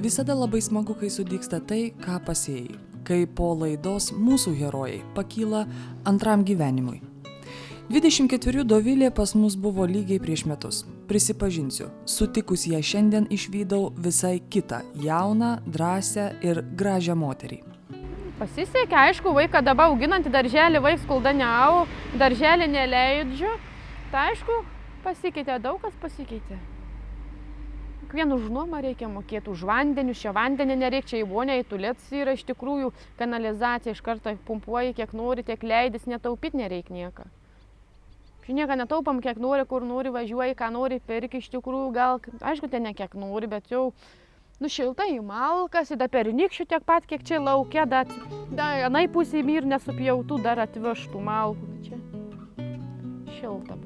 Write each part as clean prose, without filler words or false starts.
Visada labai smagu, kai sudygsta tai, ką pasėjai, kai po laidos mūsų herojai pakyla antram gyvenimui. 24 Dovilė pas mus buvo lygiai prieš metus. Prisipažinsiu, sutikus ją šiandien išvydau visai kitą, jauną, drąsią ir gražią moterį. Pasisekė, aišku, vaiką dabar auginant į darželį, vaiks kol neau, darželį neleidžiu. Tai aišku, pasikeitė, daug kas pasikeitė. Kiekvieną už nuomą reikia mokėti, už vandenius, čia vandenį nereikia, čia į vonę, į tulėts yra iš tikrųjų kanalizacija, iš karto pumpuoji, kiek nori, tiek leidys, netaupyti nereikia nieką. Nieko netaupam, kiek nori, kur nori, važiuoji, ką nori, perki iš tikrųjų, gal, aišku, ten ne kiek nori, bet jau šiltai į malkas, į da pernykščių tiek pat, kiek čia laukia, da anai pusė ir nesupjautų, dar atvežtų malkų, čia šilta buvo.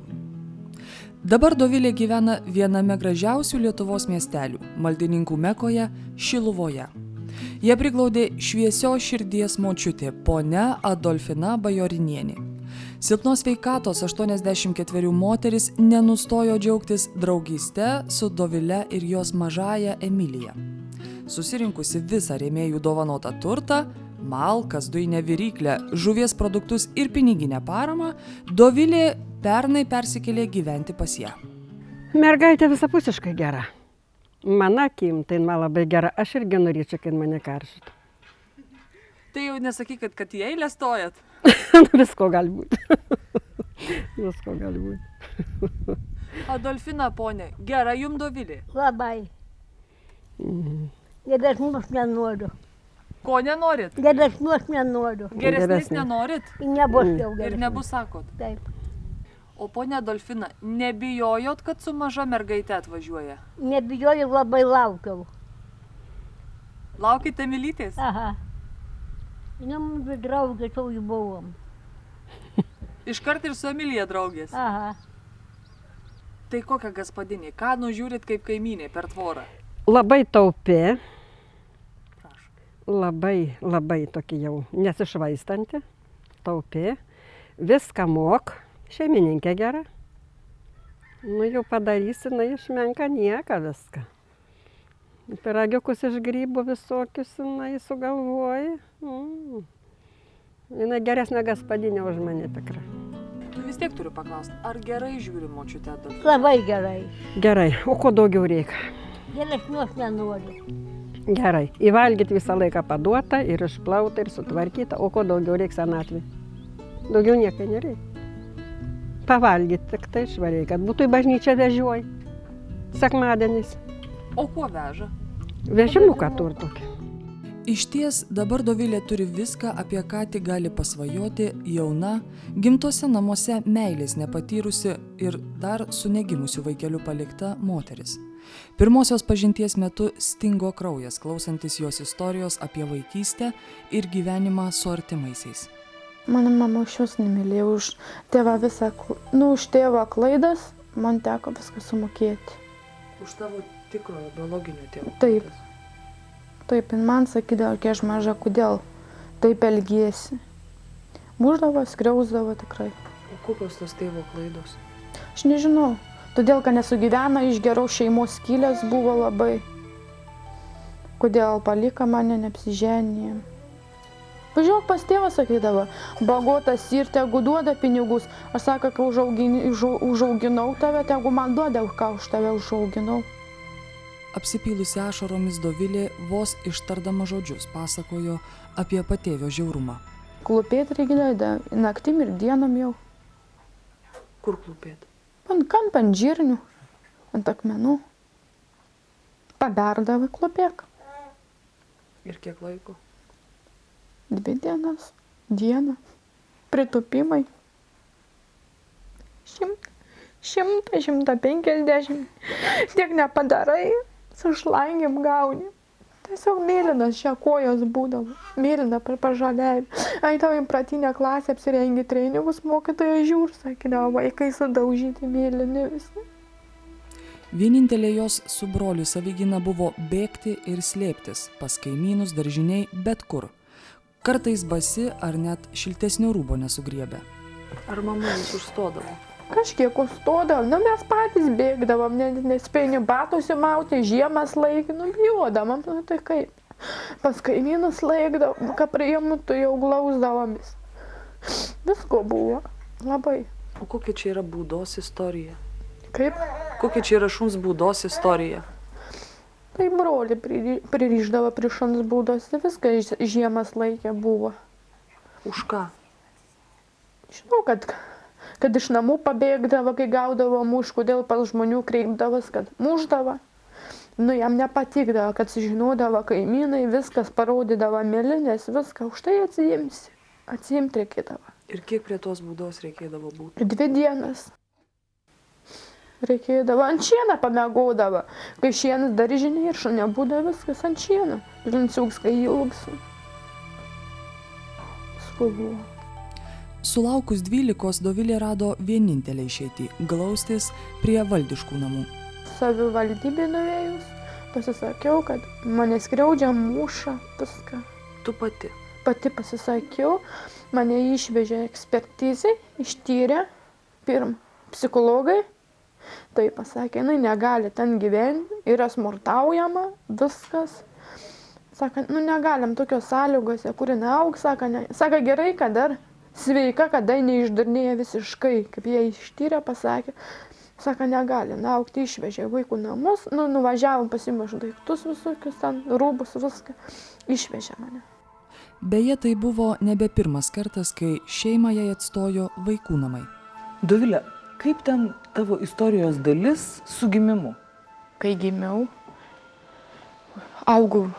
Dabar Dovilė gyvena viename gražiausių Lietuvos miestelių, Maldininkų Mekoje, Šiluvoje. Jie priglaudė šviesios širdies močiutė, ponia Adolfina Bajorinienė. Silpnos sveikatos 84 moteris nenustojo džiaugtis draugyste su Dovile ir jos mažąja Emilija. Susirinkusi visą rėmėjų dovanotą turtą, malkas, dujinę viryklę, žuvies produktus ir piniginę paramą, Dovilė pernai persikėlė gyventi pas ją. Mergaitė visapusiškai gera. Mano akim, tai man labai gera. Aš irgi norėčiau, kad mane karšytų. Tai jau nesakykit, kad į eilę stojat. Visko gali būti. Visko gali būti. Adolfina, ponė, gera jum Dovilė? Labai. Geresnius nenoriu. Ko nenorit? Geresnius nenoriu. Geresnės nenorit? Nebus jau geresnių. Ir nebus sakot? Taip. O ponia Adolfina, nebijojot, kad su maža mergaite atvažiuoja? Nebijoju, labai laukiau. Laukite Emilytės? Aha. Mūsų draugės jau buvom. Iškart ir su Emilija draugės? Aha. Tai kokia gaspadinė? Ką nužiūrit kaip kaimynė per tvorą? Labai taupi. Labai tokia jau nesišvaistanti. Taupi. Viską mok. Šeimininkė gera. Jau padarysi, išmenka nieką viską. Pyragiukus iš grybų visokius, sugalvoji. Jinai geresnė gaspadinė už mane tikrai. Vis tiek turiu paklausti, ar gerai žiūri močiutė Adolfina? Labai gerai. Gerai, o ko daugiau reikia? Geresnius nenoriu. Gerai, įvalgyti visą laiką paduota ir išplauta ir sutvarkyta, o ko daugiau reikia senatvė? Daugiau niekai nereikia. Pavalgyti tik tai švariai, kad būtų į bažnyčią vežioji. Sekmadieniais. O kuo veža? Vežimuką turi tokį. Išties, dabar Dovilė turi viską, apie ką tik gali pasvajoti jauna, gimtose namuose meilės nepatyrusi ir dar su negimusiu vaikeliu palikta moteris. Pirmosios pažinties metu stingo kraujas, klausantis jos istorijos apie vaikystę ir gyvenimą su artimaisiais. Mano mama šios nemylėjo už tėvą visą, už tėvą klaidas, man teko viską sumokėti. Už tavo tikrojo biologinio tėvo? Taip. Taip, man sakydavo, kai aš maža, kodėl taip elgiesi. Muždavo, skriausdavo tikrai. O kokios tos tėvo klaidos? Aš nežinau. Todėl, kad nesugyvena, iš geros šeimos kilęs buvo labai. Kodėl palika mane, neapsiženė. Važiuok pas tėvą, sakydavo, bagotas ir tegu duoda pinigus. Aš sako, kai užauginau tave, tegu man duoda, ką už tave užauginau. Apsipylusi ašaromis Dovilė vos ištardama žodžius pasakojo apie patėvio žiaurumą. Klūpėt reikia, naktim ir dienom jau. Kur klūpėt? Ant kampą, ant žirnių, ant akmenų. Paberdavai, klūpėk. Ir kiek laiko? 2 dienas, dieną, pritupimai. 100-150, tiek nepadarai, su šlangėm gauni. Tiesiog mėlynas čia kojos būdavo, mėlyna per pažalėlį. Eidavo į pratinę klasę, apsirengi treningus, mokytoja žiūr, sakydavo, vaikai sudaužyti mėlyni visi. Vienintelė jos su broliu Savigina buvo bėgti ir slėptis pas kaimynus, daržiniai, bet kur. Kartais basi ar net šiltesnio rūbo nesugriebė. Ar mama jūs užstodavo? Kažkiek užstodavom, nu mes patys bėgdavom, nespėjom batų simauti, žiemas laikį, nu bijodavom, nu tai kaip. Pas kaimynus laikdavom, ką priėjom, nu tai jau glausdavomis. Visko buvo, labai. O kokia čia yra būdos istorija? Kaip? Kokia čia yra šuns būdos istorija? Tai broli pririšdavo prie šuns būdos, viską žiemas laikė buvo. Už ką? Žinau, kad iš namų pabėgdavo, kai gaudavo muš, kodėl pas žmonių kreipdavas, kad muždavo. Nu, jam nepatikdavo, kad sužinodavo kaimynai, viskas parodydavo mėlynės, viską už tai atsiimsi. Atsiimti reikėdavo. Ir kiek prie tos būdos reikėdavo būti? 2 dienas. Reikėdavo, ant šieną pamiegodavo. Kai šienas daržinė ir šunė būdavo viskas ant šieno. Linciuks, kai ilgsi. Skubu. Sulaukus 12 Dovilė rado vienintelę išeitį – glaustis prie valdiškų namų. Savivaldybė nuėjus, pasisakiau, kad mane skriaudžia, muša, viską. Tu pati? Pati pasisakiau, mane išvežė ekspertizai, ištyrė, pirm psichologai. Tai pasakė, jinai negali ten gyventi, yra smurtaujama, viskas. Sako, nu negalim tokios sąlygose, kur jinai augs, sako gerai, kad dar sveika, kada neišdarnėja visiškai, kaip jie ištyrė, pasakė. Sako, negali, augti išvežė vaikų namus, nuvažiavom pasimažu daiktus visokius, ten rūbus, viską, išvežė mane. Beje, tai buvo nebe pirmas kartas, kai šeimą jai atstojo vaikų namai. Dovilė, kaip ten tavo istorijos dalis su gimimu? Kai gimiau, augau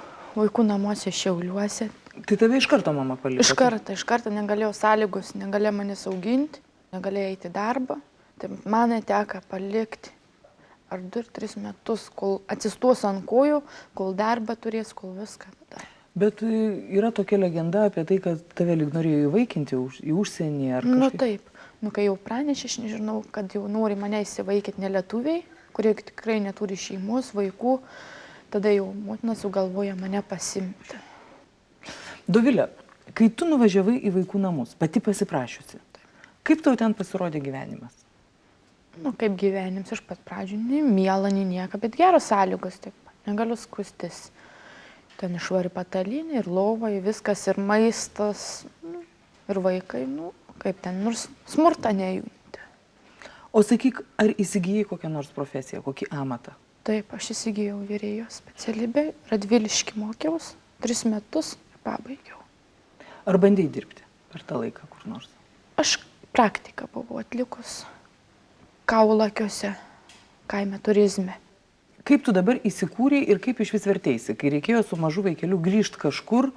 vaikų namuose Šiauliuose. Tai tave iš karto mama paliko? Iš karto negalėjau sąlygos, negalėjau manęs auginti, negalėjau eiti į darbą. Tai man teko palikti ar 2-3 metus, kol atsistos ant kojų, kol darbą turės, kol viską. Bet yra tokia legenda apie tai, kad tave lyg norėjo įvaikinti į užsienį ar kažkaip? Nu taip, kai jau pranešė, aš nežinau, kad jau nori mane įsivaikyti nelietuviai, kurie tikrai neturi šeimos, vaikų, tada jau motina sugalvoja mane pasimti. Dovilė, kai tu nuvažiavai į vaikų namus, pati pasiprašiusi, kaip tau ten pasirodė gyvenimas? Nu, kaip gyvenimas, iš pat pradžių, nei miela, nei nieko, bet geros sąlygos, taip, negaliu skustis. Ten išvari patalinė ir lova, viskas, ir maistas, ir vaikai, kaip ten, nors smurtą nejunti. O sakyk, ar įsigijai kokią nors profesiją, kokį amatą? Taip, aš įsigijau virėjos specialybę, Radviliškį mokiaus, 3 metus ir pabaigiau. Ar bandėjai dirbti per tą laiką kur nors? Aš praktiką buvau atlikus. Kaulakiuose, kaime turizme. Kaip tu dabar įsikūrei ir kaip iš vis verteisi, kai reikėjo su mažu vaikeliu grįžti kažkur,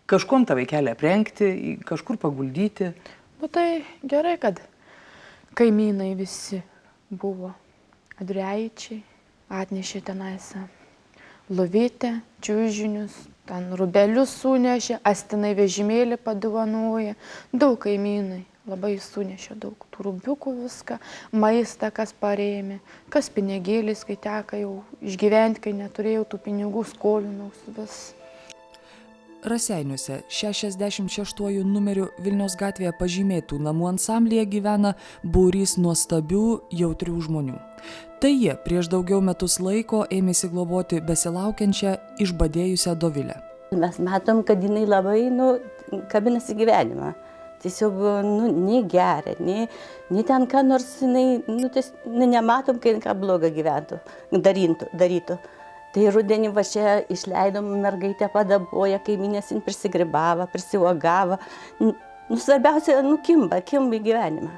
kažkom tą vaikelį aprengti, kažkur paguldyti? Nu tai gerai, kad kaimynai visi buvo Adriaičiai, atnešė tenais lovytę, čiužinius, ten rubelius sunešė, astinai vežimėlį padovanoja, daug kaimynai. Labai sunešė daug tų rubiukų viską, maistą, kas parėmė, kas pinigėlis, kai teka jau išgyventi, kai neturėjau tų pinigų, skolinausi vis. Raseiniuose 66 numeriu Vilniaus gatvėje pažymėtų namų ansamblyje gyvena būrys nuostabių, jautrių žmonių. Tai jie prieš daugiau metus laiko ėmėsi globoti besilaukiančią, išbadėjusią Dovilę. Mes matom, kad jinai labai kabinasi gyvenimą. Tiesiog, nei geria, nei ten ką nors jinai, nematom, kai ką blogą gyventų, darytų. Tai rudenį va čia išleidom mergaitę padaboja, kaimynės jin prisigribavo, prisiuogavo. Svarbiausia, kimba į gyvenimą.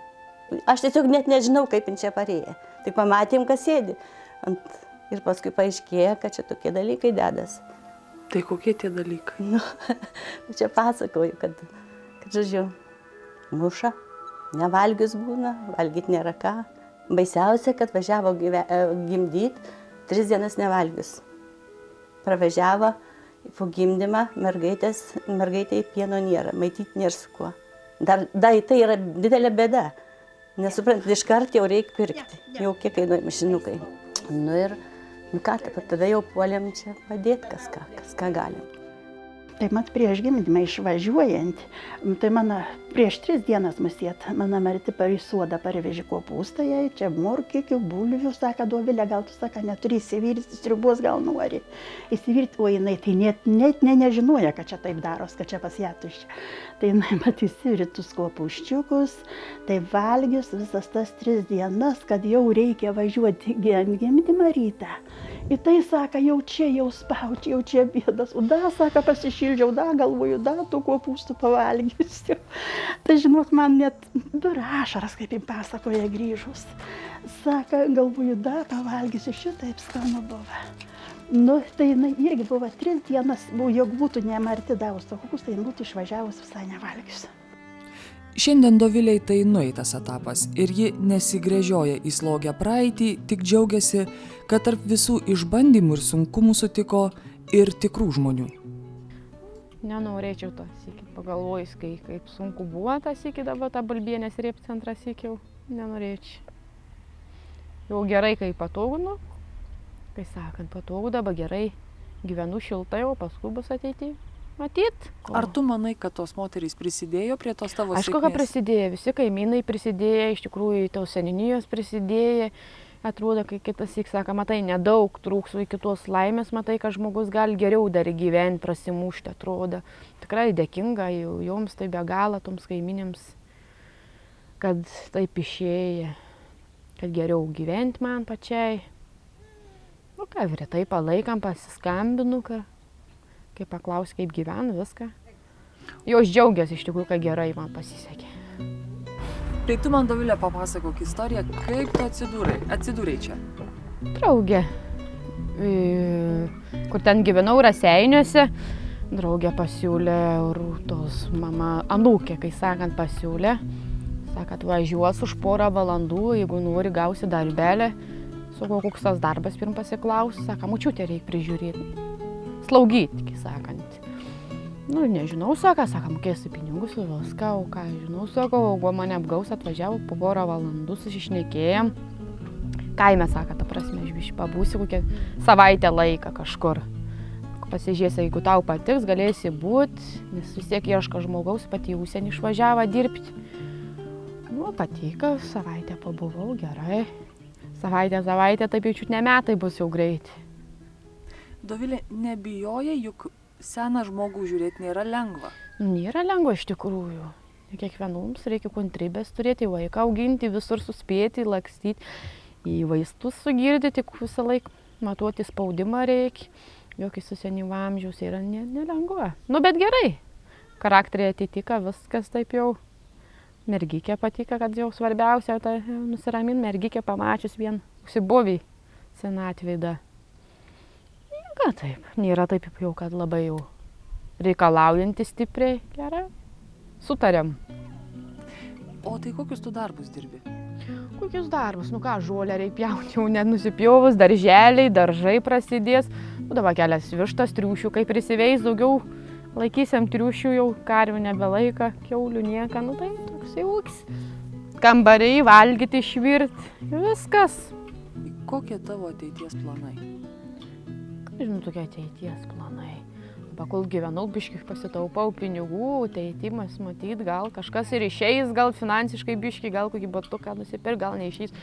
Aš tiesiog net nežinau, kaip jin čia parėjo. Tai pamatėm, kas sėdi. Ir paskui paaiškėjo, kad čia tokie dalykai dedas. Tai kokie tie dalykai? Čia pasakoju, kad žodžiu, muša, nevalgius būna, valgyti nėra ką. Baisiausia, kad važiavo gimdyti, 3 dienas nevalgius. Pravažiavo po gimdymą, mergaitei pieno nėra, maityti nėra su kuo. Dar tai yra didelė bėda. Nesuprantat, iš karto jau reikia pirkti. Jau kiek kainuoja mašinukai. Ir ką, tada jau puolėm čia padėti kas ką galim. Tai mat prieš gimdymą išvažiuojant, tai mano prieš 3 dienas musėt, mano merti parisuoda parvežė kopūstą jai, čia morkikių, bulvių, sako, Dovilė, gal tu, sako, neturi įsivirti, sriubos gal nori. Įsivirti, o jinai tai net nežinoja, kad čia taip daros, kad čia pas ją tuščia. Tai jinai mat įsivirtus kopūščiukus, tai valgius visas tas 3 dienas, kad jau reikia važiuoti gimdymą rytą. Ir tai, sako, jau čia, jau spaučia, jau čia bėdas. O da, sako, pasišildžiau, da, galvoju, da, tų kopūstų pavalgysiu. Tai, žinot, man net ašaras, kaip jim pasakoja grįžus. Sako, galvoju, da, pavalgysiu, šitaip skanu buvo. Nu, tai jinai irgi buvo 3 dienas, jog būtų nemarti davus to kopūstą, tai būtų išvažiavus visai nevalgysiu. Šiandien Dovilei tai nueitas etapas ir ji nesigręžioja į slogę praeitį, tik džiaugiasi, kad tarp visų išbandymų ir sunkumų sutiko ir tikrų žmonių. Nenorėčiau to sykį pagalvojus, kaip sunku buvo tą sykį dabar, tą Balbienės rėp centrą sykiau, nenorėčiau. Jau gerai, kai patogu, nu, kai sakant, patogu dabar gerai, gyvenu šiltai, o paskui bus ateity. Matyt. Ar tu manai, kad tos moterys prisidėjo prie tos tavo sėkmės? Aišku, kad prisidėjo, visi kaimynai prisidėjo, iš tikrųjų tos seninijos prisidėjo. Atrodo, kai kitas syk sako, matai, nedaug trūkso iki tos laimės, matai, kad žmogus gali geriau dar gyventi, prasimušti, atrodo. Tikrai dėkinga joms, tai be galo, toms kaiminėms, kad taip išėjo, kad geriau gyventi man pačiai. Nu ką, retai palaikam, pasiskambinu, kai paklaus, kaip gyvenu, viską. Jos džiaugiasi iš tikrųjų, kad gerai man pasisekė. Tai tu man, Dovilė, papasakok istoriją, kaip tu atsidūrei čia? Draugė, kur ten gyvenau Raseiniuose, draugė pasiūlė, Rūtos mama, anūkė, kai sakant, pasiūlė, sakant, važiuos už porą valandų, jeigu nori gausi darbelę. Sakau, koks tas darbas, pirm pasiklaus, sako, močiutę reikia prižiūrėti. Slaugyti, kai sakant. Nu, nežinau, sako, mokėsi pinigus, viską, o ką žinau, sako, o mane apgaus, atvažiavo, po porą valandų susišnekėjom. Kaime, sako, ta prasme, aš pabūsiu kokią savaitę laiką kažkur. Pasižiūrėsi, jeigu tau patiks, galėsi būti, nes vis tiek ieško žmogaus, pati į užsienį išvažiavo dirbti. Nu, patiko, savaitę pabuvau, gerai. Savaitę, taip jaučiu, ne metai bus jau greit. Dovilė, nebijoja, juk seną žmogų žiūrėti nėra lengva. Nėra lengva iš tikrųjų. Kiekvienoms reikia kantrybės turėti, vaiką auginti, visur suspėti, lakstyti, į vaistus sugirti, tik visą laiką matuoti spaudimą reikia. Jokiai su senyvo amžiaus yra nelengva. Nu, bet gerai. Charakteriai atitika, viskas taip jau. Mergikė patika, kad jau svarbiausia, tai nusiramin mergikė pamačius vien užsibuvį senatvėdą. Ką taip, nėra taip jau, kad labai jau reikalaujantis stipriai, gerai, sutarėm. O tai kokius tu darbus dirbi? Kokius darbus, nu ką, žolę reikia pjauti, jau nenusipjovus, darželiai, daržai prasidės. Nu dabar kelias vištas, triušių, kai prisiveis daugiau, laikysiam triušių, jau karvių nebelaika, kiaulių nieka, nu tai toks jau ūkis. Kambariai, valgyti, išvirti, viskas. Kokie tavo ateities planai? Žinau, tokie ateities planai. Pakol gyvenau, biškį pasitaupau pinigų, ateitimas matyt, gal kažkas ir išeis, gal finansiškai biškį, gal kokį batuką nusipirk, gal neišeis.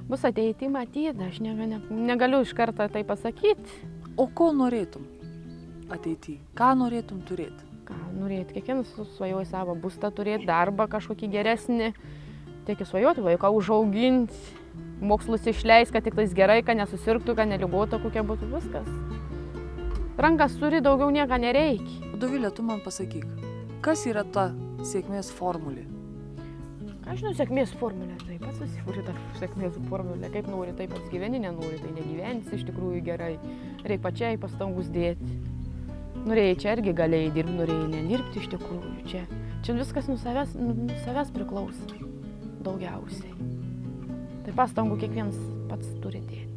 Bus ateity matyt, aš negaliu iš karto tai pasakyti. O ko norėtum ateity? Ką norėtum turėti? Ką norėti? Kiekvienas svajoja savo būstą turėti, darbą kažkokį geresnį. Tiek svajoti, vaiką užauginti, mokslus išleis, kad tik tais gerai, kad nesusirgtų, kad neligota kokia būtų, viskas. Rankas turi, daugiau nieko nereikia. Dovilė, tu man pasakyk, kas yra ta sėkmės formulė? Ką žinau, sėkmės formulė, tai pats susikūrė tą sėkmės formulę. Kaip nori, taip pats gyveni, nenori, tai negyvensi iš tikrųjų gerai. Reikia pačiai pastangus dėti. Norėjai čia irgi galėjai dirbti, norėjai nedirbti iš tikrųjų. Čia viskas nuo savęs priklauso daugiausiai. Tai pastangų kiekvienas pats turi dėti.